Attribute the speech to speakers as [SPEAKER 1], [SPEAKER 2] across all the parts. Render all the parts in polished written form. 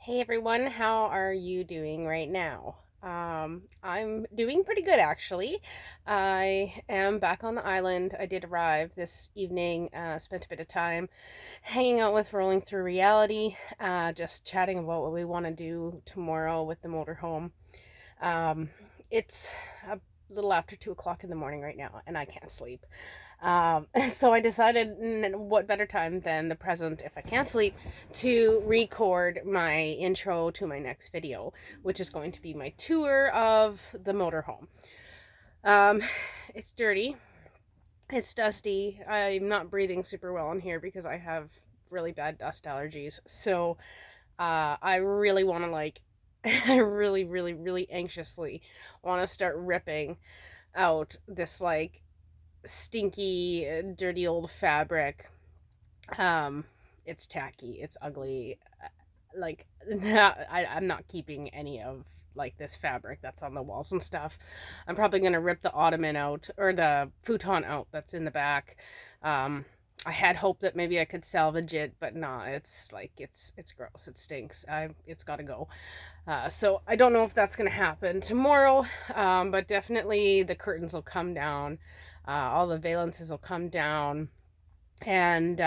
[SPEAKER 1] Hey everyone, how are you doing right now? I'm doing pretty good actually. I am back on the island. I did arrive this evening, spent a bit of time hanging out with Rolling Through Reality, just chatting about what we want to do tomorrow with the motorhome. Um, it's a little after 2 o'clock in the morning right now, and I can't sleep. So I decided, what better time than the present, if I can't sleep, to record my intro to my next video, which is going to be my tour of the motorhome. Um, it's dirty, it's dusty. I'm not breathing super well in here because I have really bad dust allergies. So I really want to I really anxiously want to start ripping out this stinky, dirty old fabric. Um, it's tacky. It's ugly. Like I'm not keeping any of this fabric that's on the walls and stuff. I'm probably gonna rip the ottoman out or the futon out that's in the back. Um, I had hoped that maybe I could salvage it, but nah, it's gross. It stinks. It's got to go. So I don't know if that's gonna happen tomorrow, but definitely the curtains will come down. All the valences will come down, and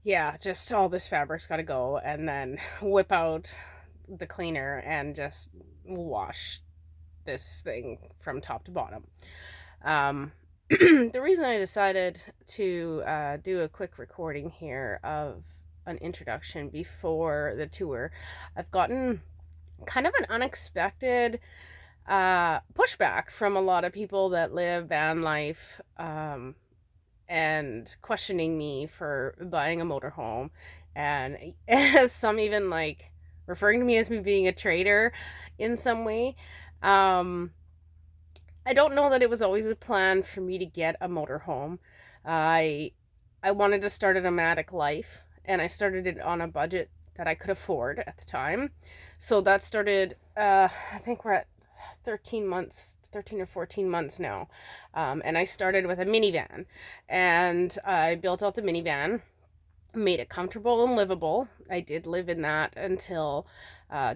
[SPEAKER 1] yeah, just all this fabric's got to go, and then whip out the cleaner and just wash this thing from top to bottom. The reason I decided to do a quick recording here of an introduction before the tour, I've gotten kind of an unexpected pushback from a lot of people that live van life, and questioning me for buying a motorhome, and some even referring to me as me being a traitor in some way. Um, I don't know that it was always a plan for me to get a motorhome. I I wanted to start a nomadic life, and I started it on a budget that I could afford at the time. So that started. I think we're at 13 months, 13 or 14 months now. And I started with a minivan, and I built out the minivan, made it comfortable and livable. I did live in that until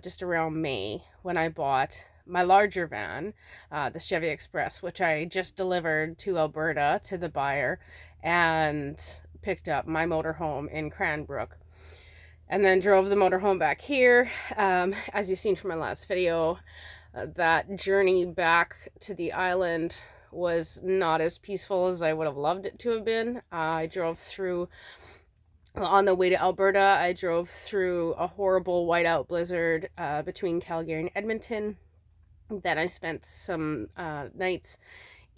[SPEAKER 1] just around May, when I bought my larger van, the Chevy Express, which I just delivered to Alberta to the buyer, and picked up my motorhome in Cranbrook, and then drove the motorhome back here. As you've seen from my last video, that journey back to the island was not as peaceful as I would have loved it to have been. I drove through, on the way to Alberta, I drove through a horrible whiteout blizzard between Calgary and Edmonton. Then I spent some nights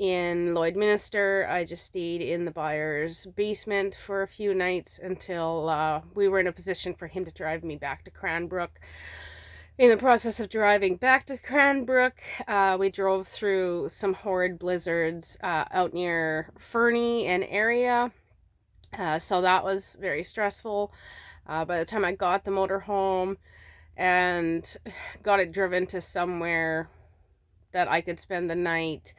[SPEAKER 1] in Lloydminster. I just stayed in the buyer's basement for a few nights until we were in a position for him to drive me back to Cranbrook. In the process of driving back to Cranbrook, we drove through some horrid blizzards out near Fernie and area. So that was very stressful. By the time I got the motor home and got it driven to somewhere that I could spend the night,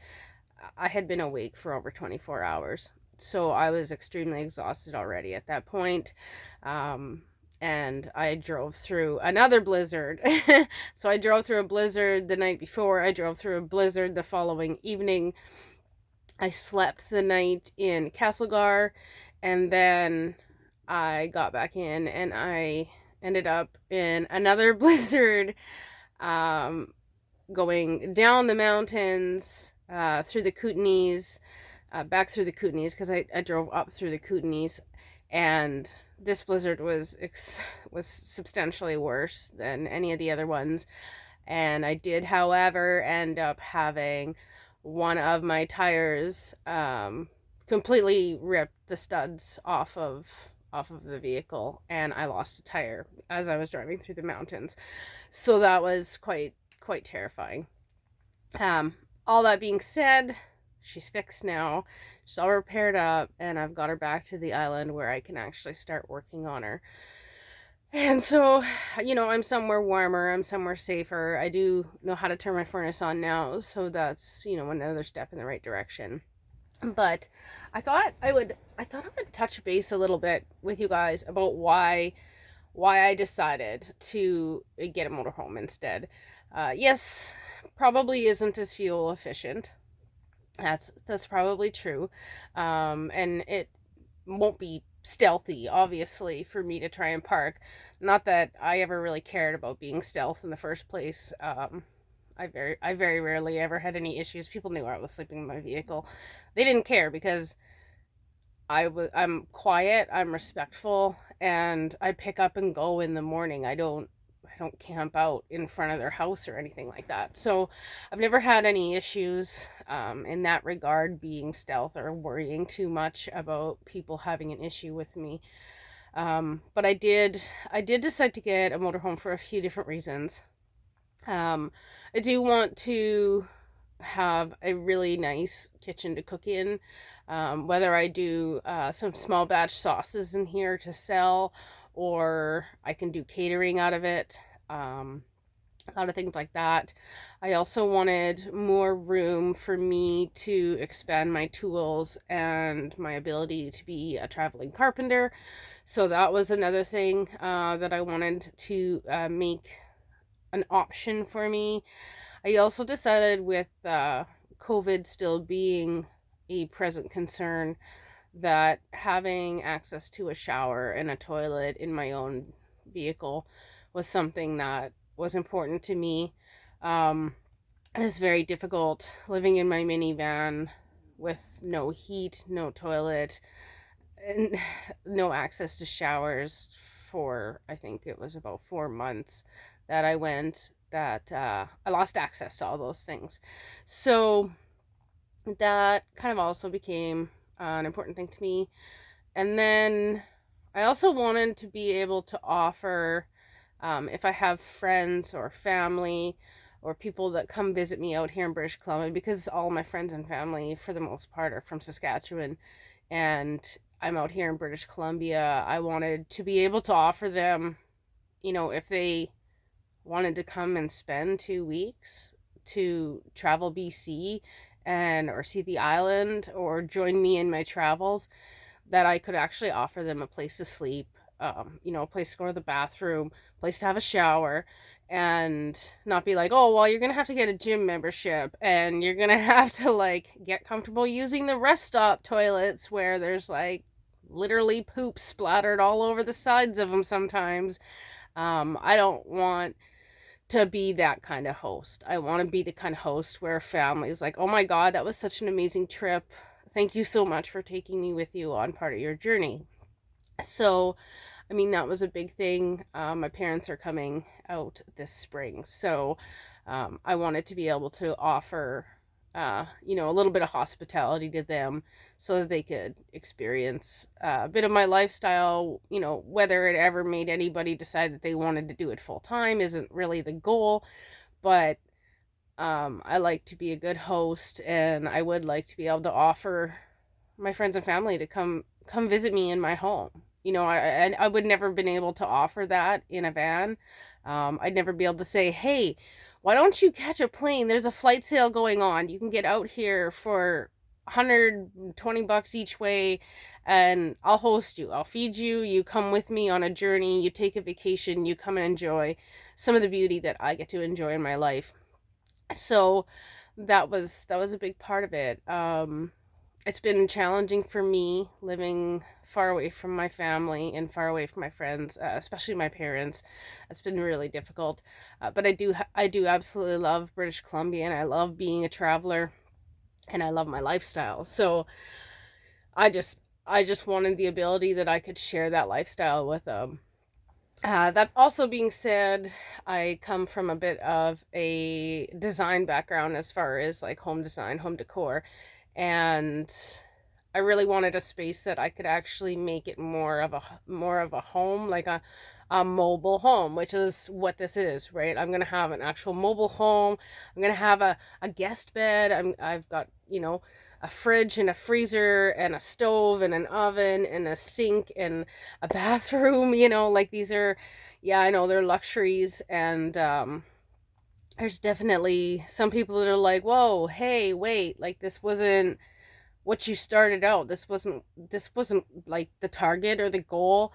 [SPEAKER 1] I had been awake for over 24 hours. So I was extremely exhausted already at that point. And I drove through another blizzard. So I drove through a blizzard the night before. I drove through a blizzard the following evening. I slept the night in Castlegar, and then I got back in, and I ended up in another blizzard, um, going down the mountains, through the Kootenays, back through the Kootenays, because I drove up through the Kootenays, and this blizzard was substantially worse than any of the other ones. And I did, however, end up having one of my tires completely ripped the studs off of the vehicle, and I lost a tire as I was driving through the mountains. So that was quite terrifying. All that being said, she's fixed now. She's all repaired up, and I've got her back to the island where I can actually start working on her. And so, I'm somewhere warmer, I'm somewhere safer. I do know how to turn my furnace on now, so that's, another step in the right direction. But I thought I would touch base a little bit with you guys about why I decided to get a motorhome instead. Yes, probably isn't as fuel efficient. That's probably true, and it won't be stealthy, obviously, for me to try and park. Not that I ever really cared about being stealth in the first place. I very rarely ever had any issues. People knew I was sleeping in my vehicle. They didn't care because I'm quiet, I'm respectful, and I pick up and go in the morning. I don't camp out in front of their house or anything like that. So I've never had any issues in that regard, being stealth or worrying too much about people having an issue with me. But I did decide to get a motorhome for a few different reasons. Um, I do want to have a really nice kitchen to cook in. Whether I do some small batch sauces in here to sell, or I can do catering out of it. A lot of things like that. I also wanted more room for me to expand my tools and my ability to be a traveling carpenter. So that was another thing that I wanted to make an option for me. I also decided, with COVID still being a present concern, that having access to a shower and a toilet in my own vehicle was something that was important to me. It's very difficult living in my minivan with no heat, no toilet, and no access to showers for, I think it was about 4 months that I lost access to all those things. So that kind of also became an important thing to me. And then I also wanted to be able to offer, if I have friends or family or people that come visit me out here in British Columbia, because all my friends and family, for the most part, are from Saskatchewan, and I'm out here in British Columbia, I wanted to be able to offer them, if they wanted to come and spend 2 weeks to travel BC and or see the island or join me in my travels, that I could actually offer them a place to sleep, a place to go to the bathroom, a place to have a shower, and not be like, oh, well, you're gonna have to get a gym membership and you're gonna have to like get comfortable using the rest stop toilets where there's like literally poop splattered all over the sides of them sometimes. I don't want to be that kind of host. I want to be the kind of host where a family is like, oh my God, that was such an amazing trip. Thank you so much for taking me with you on part of your journey. So, I mean, that was a big thing. My parents are coming out this spring. So, I wanted to be able to offer, a little bit of hospitality to them so that they could experience a bit of my lifestyle. Whether it ever made anybody decide that they wanted to do it full time isn't really the goal, but I like to be a good host, and I would like to be able to offer my friends and family to come visit me in my home. I would never have been able to offer that in a van. I'd never be able to say, hey, why don't you catch a plane? There's a flight sale going on. You can get out here for $120 each way, and I'll host you. I'll feed you. You come with me on a journey. You take a vacation. You come and enjoy some of the beauty that I get to enjoy in my life. So that was a big part of it. It's been challenging for me living far away from my family and far away from my friends, especially my parents. It's been really difficult, but I do absolutely love British Columbia, and I love being a traveler, and I love my lifestyle. So I just wanted the ability that I could share that lifestyle with them. That also being said, I come from a bit of a design background as far as like home design, home decor, and I really wanted a space that I could actually make it more of a home, like a mobile home, which is what this is, right? I'm gonna have an actual mobile home. I'm gonna have a guest bed. I've got, a fridge and a freezer and a stove and an oven and a sink and a bathroom, like these are, yeah, I know they're luxuries. And there's definitely some people that are like, whoa, hey, wait, like this wasn't what you started out. This wasn't like the target or the goal.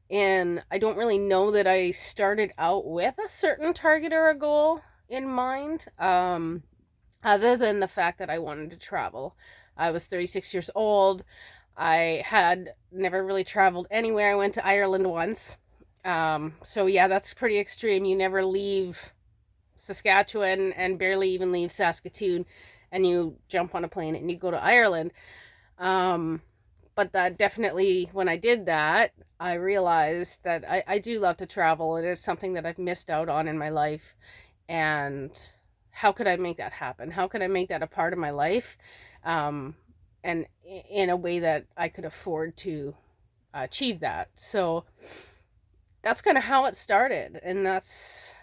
[SPEAKER 1] And I don't really know that I started out with a certain target or a goal in mind, other than the fact that I wanted to travel. I was 36 years old. I had never really traveled anywhere. I went to Ireland once. So yeah, that's pretty extreme. You never leave Saskatchewan and barely even leave Saskatoon, and you jump on a plane and you go to Ireland. Um, but that definitely, when I did that, I realized that I do love to travel. It is something that I've missed out on in my life. And how could I make that happen? How could I make that a part of my life? Um, and in a way that I could afford to achieve that. So that's kind of how it started. And that's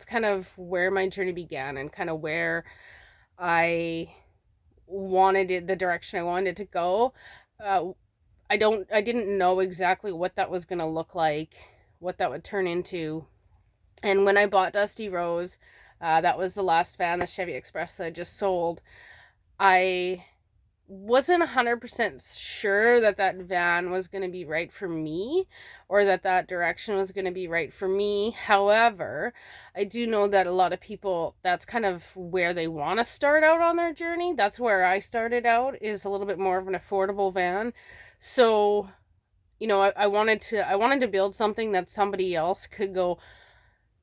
[SPEAKER 1] kind of where my journey began, and kind of where I wanted it, the direction I wanted it to go. Uh, I didn't know exactly what that was going to look like, what that would turn into. And when I bought Dusty Rose, that was the last van, the Chevy Express that I just sold. I wasn't 100% sure that that van was going to be right for me, or that that direction was going to be right for me. However, I do know that a lot of people, that's kind of where they want to start out on their journey. That's where I started out, is a little bit more of an affordable van. So, I wanted to build something that somebody else could go,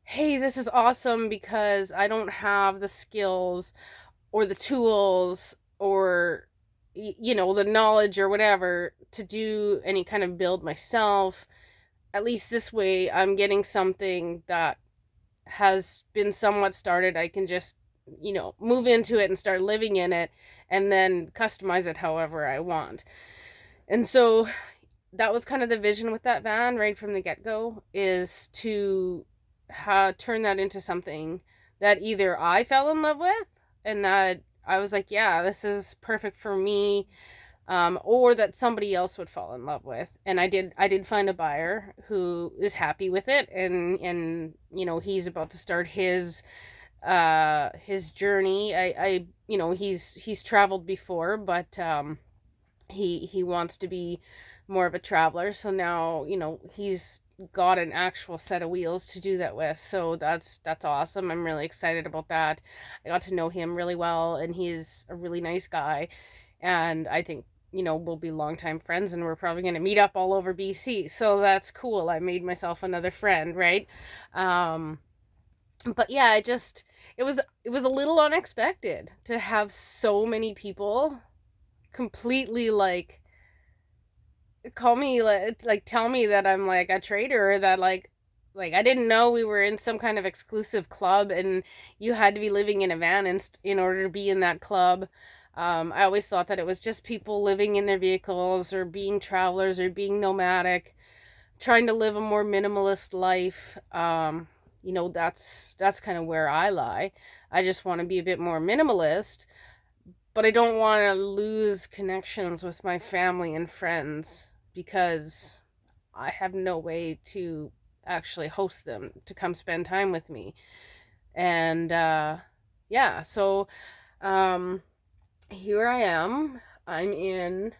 [SPEAKER 1] hey, this is awesome, because I don't have the skills or the tools or the knowledge or whatever to do any kind of build myself. At least this way I'm getting something that has been somewhat started. I can just move into it and start living in it, and then customize it however I want. And so that was kind of the vision with that van right from the get-go, is to turn that into something that either I fell in love with, and that I was like, yeah, this is perfect for me, or that somebody else would fall in love with. And I did find a buyer who is happy with it, and he's about to start his journey. He's traveled before, but he wants to be more of a traveler. So now, he's got an actual set of wheels to do that with. So that's awesome. I'm really excited about that. I got to know him really well, and he's a really nice guy. And I think, we'll be longtime friends, and we're probably going to meet up all over BC. So that's cool. I made myself another friend, right? But yeah, it was a little unexpected to have so many people completely call me, tell me that I'm like a traitor, that I didn't know we were in some kind of exclusive club, and you had to be living in a van in order to be in that club. I always thought that it was just people living in their vehicles, or being travelers, or being nomadic, trying to live a more minimalist life. That's kind of where I lie. I just want to be a bit more minimalist, but I don't want to lose connections with my family and friends, because I have no way to actually host them to come spend time with me. And yeah, so here I am. I'm in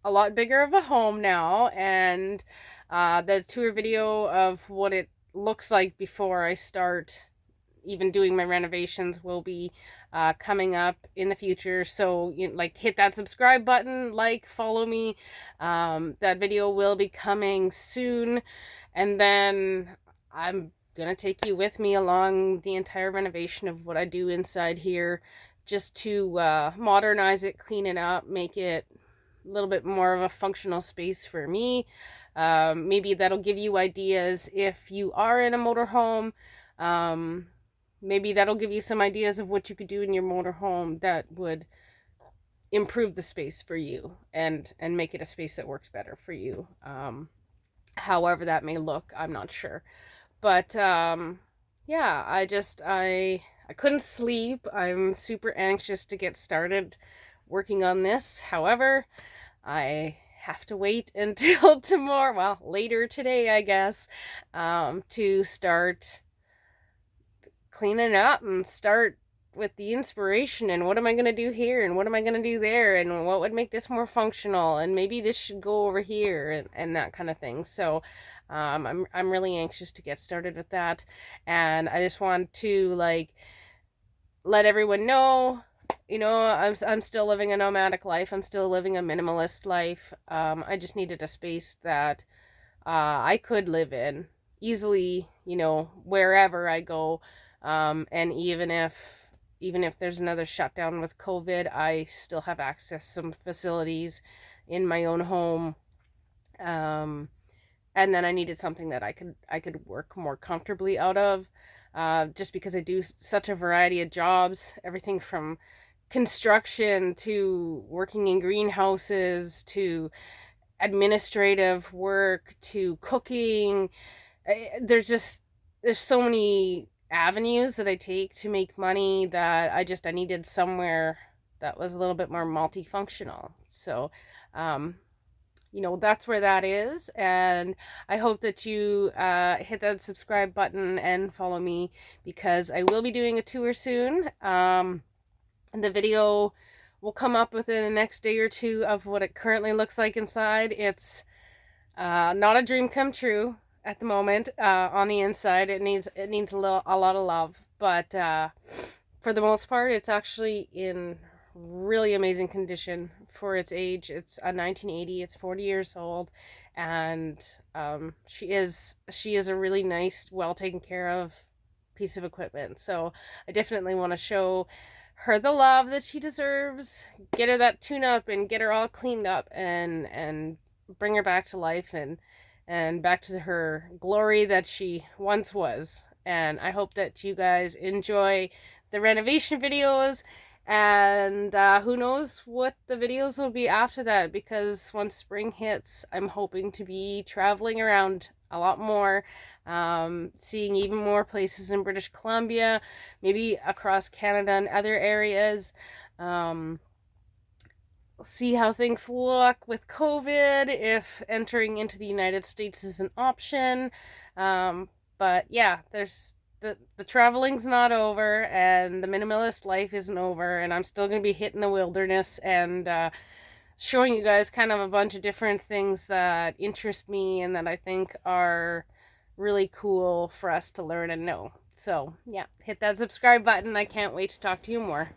[SPEAKER 1] a lot bigger of a home now, and the tour video of what it looks like before I start even doing my renovations will be coming up in the future. So hit that subscribe button, follow me. That video will be coming soon, and then I'm gonna take you with me along the entire renovation of what I do inside here, just to modernize it, clean it up, make it a little bit more of a functional space for me. Maybe that'll give you ideas if you are in a motorhome. Maybe that'll give you some ideas of what you could do in your motorhome that would improve the space for you, and make it a space that works better for you. However that may look, I'm not sure. But yeah, I couldn't sleep. I'm super anxious to get started working on this. However, I have to wait until tomorrow, well, later today, I guess, to start cleaning up and start with the inspiration, and what am I going to do here, and what am I going to do there, and what would make this more functional, and maybe this should go over here, and that kind of thing. So I'm really anxious to get started with that, and I just want to like let everyone know, I'm still living a nomadic life. I'm still living a minimalist life. I just needed a space that I could live in easily, wherever I go. And even if there's another shutdown with COVID, I still have access to some facilities in my own home. Um, and then I needed something that I could work more comfortably out of. Just because I do such a variety of jobs, everything from construction to working in greenhouses to administrative work to cooking. There's so many avenues that I take to make money that I needed somewhere that was a little bit more multifunctional. So, um, that's where that is. And I hope that you hit that subscribe button and follow me, because I will be doing a tour soon. The video will come up within the next day or two of what it currently looks like inside. It's not a dream come true at the moment. On the inside, it needs a lot of love, but for the most part, it's actually in really amazing condition for its age. It's a 1980. It's 40 years old, and she is a really nice, well taken care of piece of equipment. So I definitely want to show her the love that she deserves. Get her that tune up and get her all cleaned up, and bring her back to life, and back to her glory that she once was. And I hope that you guys enjoy the renovation videos, and who knows what the videos will be after that, because once spring hits, I'm hoping to be traveling around a lot more, seeing even more places in British Columbia, maybe across Canada and other areas. Um, see how things look with COVID, if entering into the United States is an option. But yeah, there's the traveling's not over, and the minimalist life isn't over, and I'm still going to be hitting the wilderness and showing you guys kind of a bunch of different things that interest me and that I think are really cool for us to learn and know. So, yeah, hit that subscribe button. I can't wait to talk to you more.